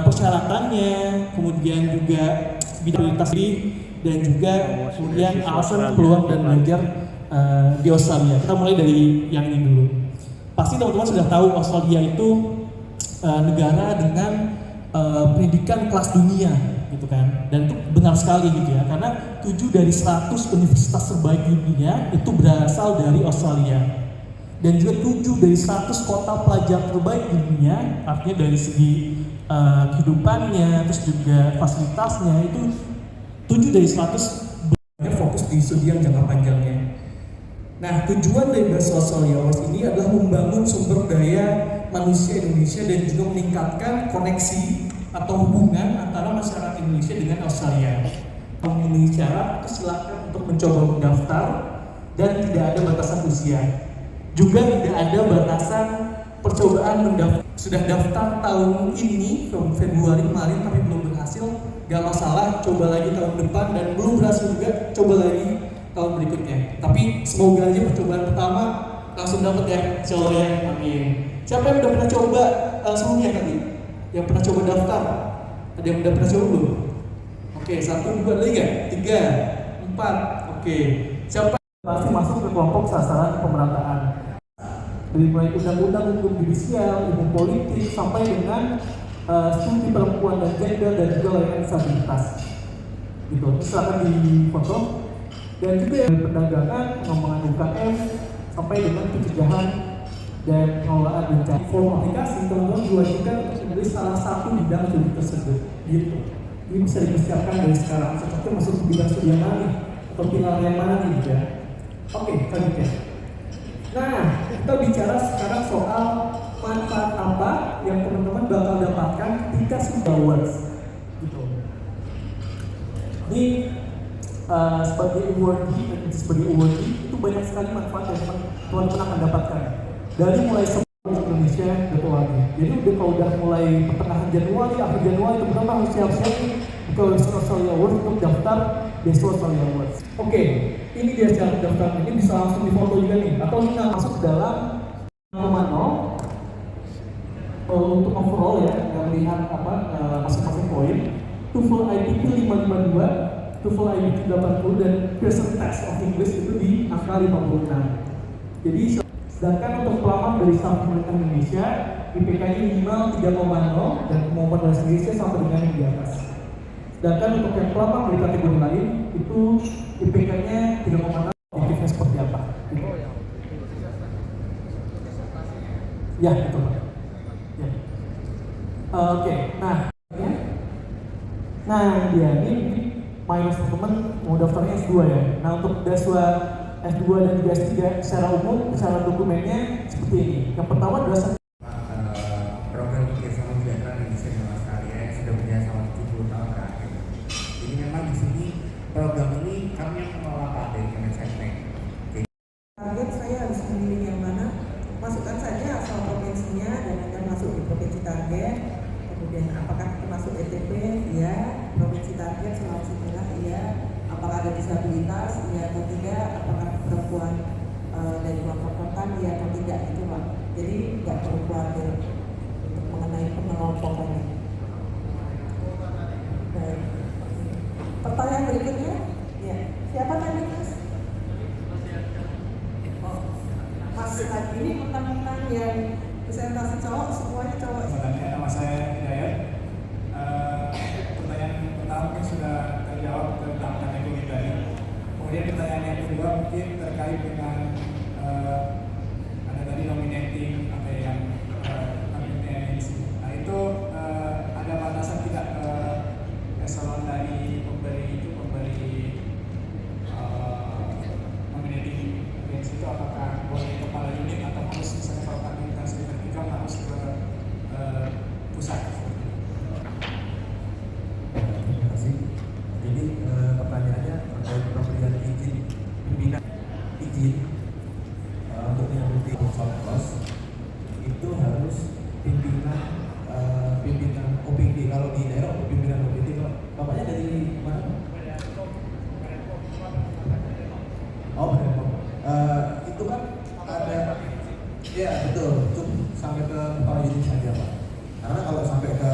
persyaratannya, kemudian juga prioritas dan juga kemudian alasan peluang dan belajar di Australia. Kita mulai dari yang ini dulu. Pasti teman-teman sudah tahu Australia itu negara dengan pendidikan kelas dunia gitu kan, dan itu benar sekali gitu ya, karena 7 dari 100 universitas terbaik di dunia itu berasal dari Australia, dan juga 7 dari 100 kota pelajar terbaik di dunia, artinya dari segi kehidupannya, terus juga fasilitasnya, itu 7 dari 100 fokus di studi yang jangka panjangnya. Nah, tujuan dari beasiswa Australia Awards ini adalah membangun sumber daya manusia Indonesia dan juga meningkatkan koneksi atau hubungan antara masyarakat Indonesia dengan Australia. Kalau memenuhi syarat, silakan untuk mencoba mendaftar dan tidak ada batasan usia. Juga tidak ada batasan percobaan mendaftar. Sudah daftar tahun ini Februari kemarin tapi belum berhasil, gak masalah, coba lagi tahun depan, dan belum berhasil juga, coba lagi tahun berikutnya. Tapi semoga aja percobaan pertama langsung dapat ya, insyaallah ya, amin. Siapa yang udah pernah coba sebelumnya tadi? Yang pernah coba daftar? Ada yang udah pernah coba belum? Oke, 1, 2, 3, 4. Oke, siapa pasti masuk ke kelompok sasaran pemerataan? Dari mulai undang-undang hukum judisial, ilmu politik, sampai dengan studi perempuan dan gender dan juga layanan disabilitas. Gitu, silakan difoto. Dan juga yang perdagangan, pengembangan UKM, sampai dengan pencegahan dan pengelolaan bencana. Form aplikasi teman-teman diwajibkan untuk menulis salah satu bidang studi tersebut. Gitu. Ini bisa dipersiapkan dari sekarang. Seperti masuk ke bidang studi yang mana, atau pilar yang mana gitu ya. Oke, selanjutnya. Nah, kita bicara sekarang soal manfaat apa yang teman-teman bakal dapatkan ketika sudah awards. Gitu. Ini sebagai awardee itu banyak sekali manfaat yang teman-teman akan dapatkan. Dari mulai Indonesia lagi. Jadi udah mulai pertengahan Januari, akhir Januari, teman-teman harus siap-siap ke Australia Awards untuk daftar beasiswa Australia Awards. Oke, ini dia cara daftar. Ini bisa langsung difoto juga nih, atau kita masuk ke dalam Mano untuk overall ya, melihat apa masing-masing poin. TOEFL IPT 552, TOEFL IPT 80, dan Pearson Test of English itu di angka 56. Jadi sedangkan untuk pelamar dari staf pemerintah Indonesia, IPK-nya minimal 3,0 dan kemampuan bahasa Inggrisnya sama dengan yang di atas. Sedangkan untuk yang pelamar dari kategori lain itu IPK-nya 3,6, objektifnya seperti apa? Gitu. Ya, betul. Ya. Oke, nah dia ini minus teman mau daftarnya S2 ya. Nah untuk beasiswa S2 dan juga S3 secara umum, secara dokumennya seperti ini. Yang pertama adalah program kerjasama sejahtera Indonesia dengan Australia yang sudah berjalan selama 70 tahun terakhir. Jadi memang di sini program ini kami yang mengelola Pak dari Kemenseknek. Target saya harus memilih yang mana, masukkan saja asal provinsinya dan Anda masuk di provinsi target. Kemudian apakah termasuk ETP? Iya. Provinsi target Sulawesi Tengah? Iya. Apakah ada disabilitas? Iya atau tidak? Apakah perempuan dari kelompok rentan? Iya atau tidak? Itu Pak. Jadi nggak perlu khawatir untuk mengenai pengelompokannya. Baik. Pertanyaan berikutnya, ya. Siapa tadi Mas? Oh, Mas lagi ini mentang-mentang yang presentasi cowok, semuanya cowok. Nama saya Hidayat. Pertanyaan pertama mungkin sudah terjawab tentang kategori tadi. Kemudian pertanyaan yang kedua mungkin terkait dengan ada tadi nominating apa yang nominating di sini. Nah itu ada batasan tidak eselon dari pemberi nominating agency itu, apakah boleh kepala unit atau harus misalnya kalau kapasitas vertikal harus ke pusat. Terima kasih. Jadi pertanyaannya terkait pemberian izin pimpinan untuk mengikuti Softclass itu harus pimpinan OPD. Kalau di daerah pimpinan OPD, bapaknya dari mana? Oh, itu kan ada, ya betul, cukup sampai ke kepala unit saja Pak. Karena kalau sampai ke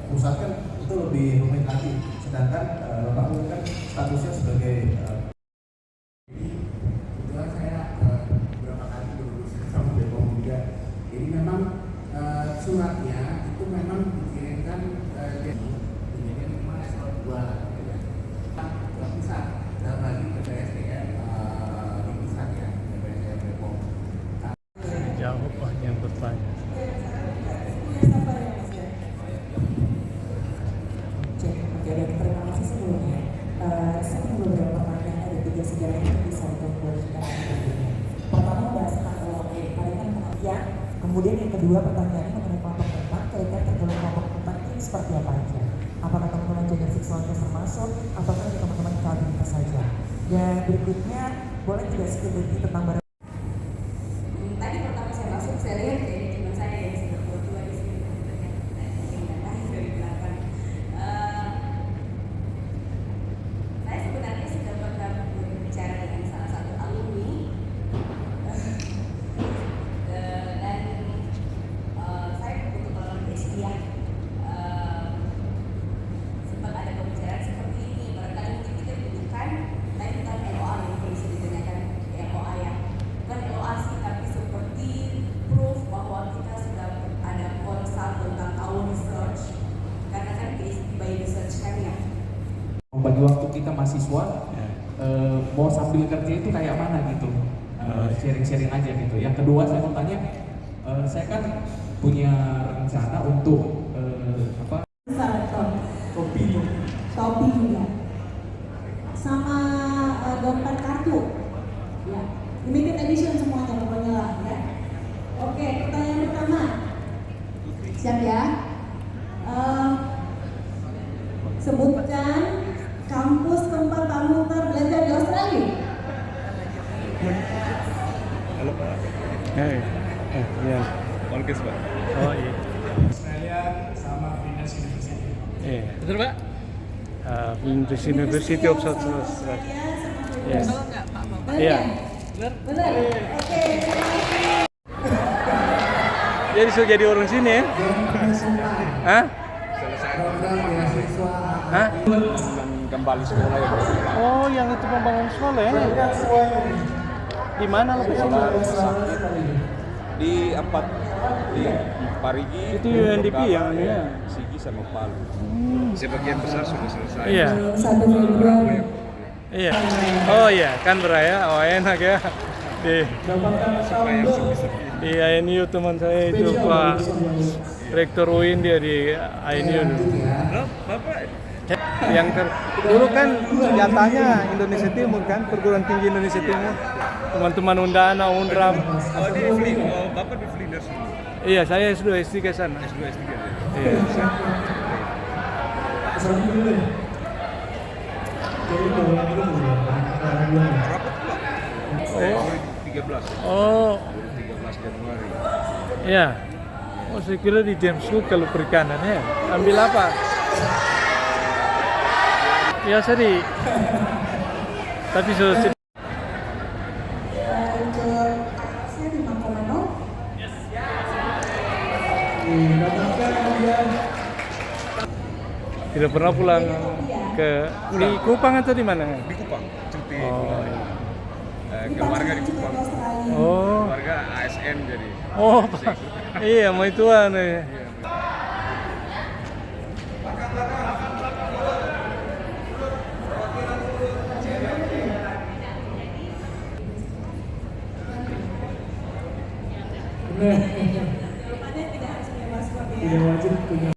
pusat kan itu lebih rumit lagi. Sedangkan Bapak Luhut kan statusnya sebagai kebetulan saya beberapa kali berurusan sama Bepom juga. Jadi memang suratnya itu memang dikirimkan jadi memang eselon 2 gitu ya. Ke pusat dalam hal ini ke BSDM di pusat ya, ke BSDM Bepom. Jawab oh, yang bertanya. Cek, oke, dan terima kasih sebelumnya. Saya punya beberapa pertanyaan, ada 3 sejarah yang bisa dikontrolkan. Pertama bahas tentang LOE, kalian pengertian. Kemudian yang kedua pertanyaannya mengenai kelompok rentan, kira-kira tergolong kelompok rentan ini seperti apa aja? Apakah teman-teman gender seksualitas termasuk? Apakah hanya teman-teman disabilitas saja? Dan berikutnya, boleh tidak sedikit tentang barang Tadi pertama saya masuk, saya lihat kayaknya cuma saya yang sudah tua di sini yang lain dari belakang. Saya sebenarnya sudah pernah berbicara dengan salah satu alumni dan saya kebetulan dia sempat ada pembicaraan seperti ini. Barangkali mungkin kita butuhkan tadi tentang LOA yang bisa ditanyakan LOA yang bukan LOA sih, tapi seperti proof bahwa kita sudah ada konsult tentang our research, karena kan PhD by research kan ya. bagi waktu kita mahasiswa mau sambil kerja itu kayak mana gitu, sharing-sharing aja gitu. Yang kedua saya mau tanya, saya kan punya rencana untuk Topi juga sama dompet kartu ya, limited edition semuanya pokoknya lah ya. Oke, pertanyaan pertama siap ya. Sebutkan kampus tempat Pak Muhtar belajar di Australia. Halo Pak. Iya. Onkes Pak. Oh iya. Australia sama Venus University. Iya. Betul Pak. University of South Australia. Yes. Iya. Benar. Oke, terima kasih. Jadi sudah jadi orang sini ya? Hah? Program beasiswa Hah? Kembali sekolah ya Pak. Oh, yang itu pembangun sekolah ya? Di mana lokasinya? Di Ampat di Parigi. Itu UNDP ya? Iya. Sigi sama Palu. Sebagian besar sudah selesai. Iya. 1 Februari. Iya. Oh iya, kan beraya. Oh enak ya. Di INU teman saya itu Pak Rektor UIN dia di INU. Bapak Yang dulu kan jatahnya Indonesia Timur kan, perguruan tinggi Indonesia Timur. Teman-teman Undana, Unram. oh di Flin, Bapak di Flinders dulu. Iya, saya S2 S3 ke sana. S2 S3 ya. Iya. Rapat Pak. Oh. 13. Oh, 13 Januari. iya. Oh, saya kira di James Cook kalau perikanan ya. Ambil apa? Ya, sedih. Tapi sudah Untuk saya di Makamanno. tidak pernah pulang ke di Kupang atau di mana? Di Kupang, cuti Oh, pulang. iya. Keluarga di Kupang. Oh, Keluarga ASN jadi. oh, iya, mau ituan. Jawabannya tidak harus punya paspor ya.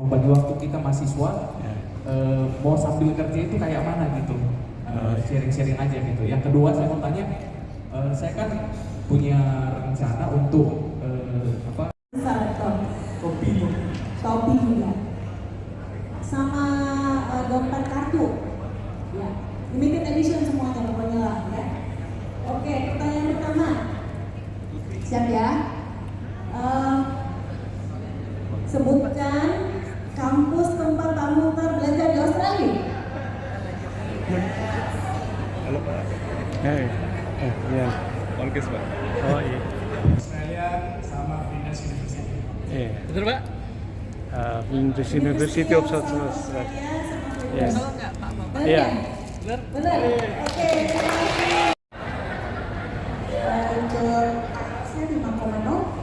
Bagi waktu kita mahasiswa, mau sambil kerja itu kayak mana gitu, sharing-sharing aja gitu. Yang kedua saya mau tanya, saya kan punya rencana untuk Shopee juga sama dompet kartu ya, limited edition semuanya pokoknya lah ya. Oke, pertanyaan pertama siap ya. Sebutkan kampus tempat kamu belajar di Australia. Halo Pak. Iya. Onkes Pak. Oh iya. Australia sama Venus University. Iya. Betul Pak? University of South Australia. Yes. Benar Iya. ya? Benar. Oke. Untuk saya 5,0.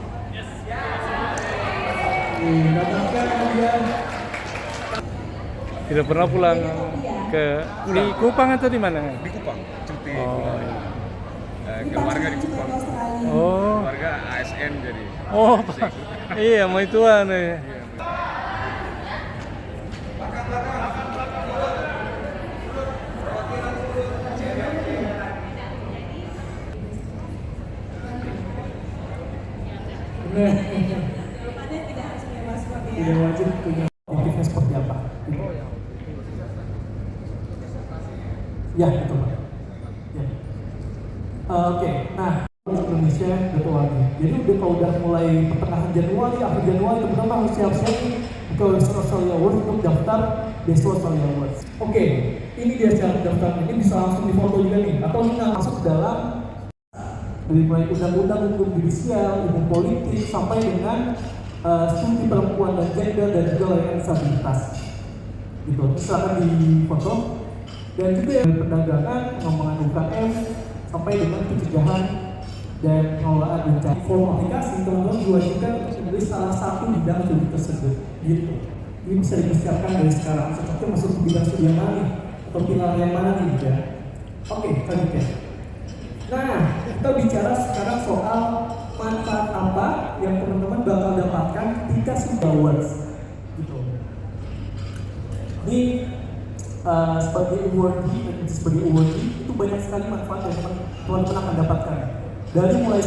Tidak pernah pulang ke di Kupang atau di mana? Di Kupang, cuti. Oh iya. Keluarga di Kupang. Oh. Keluarga ASN jadi. Oh, iya mau ituan ya. Jawabannya tidak harus punya paspor ya. Tidak wajib punya objektifnya seperti apa. Ya, betul Pak. Ya. Oke, nah Indonesia betul lagi. Jadi kalau udah mulai pertengahan Januari, akhir Januari, teman-teman harus siap-siap ke Western Australia Awards untuk daftar Western Australia Awards. Oke, ini dia cara daftar. Ini bisa langsung difoto juga nih, atau ini masuk ke dalam dari mulai undang-undang hukum judisial, hukum politik, sampai dengan studi perempuan dan gender dan juga layanan disabilitas. Gitu, silakan difoto. Dan juga yang perdagangan, pengembangan UKM, sampai dengan pencegahan dan pengelolaan bencana. Form aplikasi teman-teman diwajibkan untuk menulis salah satu bidang studi tersebut. Gitu. Ini bisa dipersiapkan dari sekarang. Seperti masuk ke bidang studi yang mana nih, atau pilar yang mana nih, ya. Oke, selanjutnya. Nah, kita bicara sekarang soal manfaat apa yang teman-teman bakal dapatkan ketika sudah awards. Gitu. Ini sebagai awardee itu banyak sekali manfaat yang teman-teman akan dapatkan. Dari mulai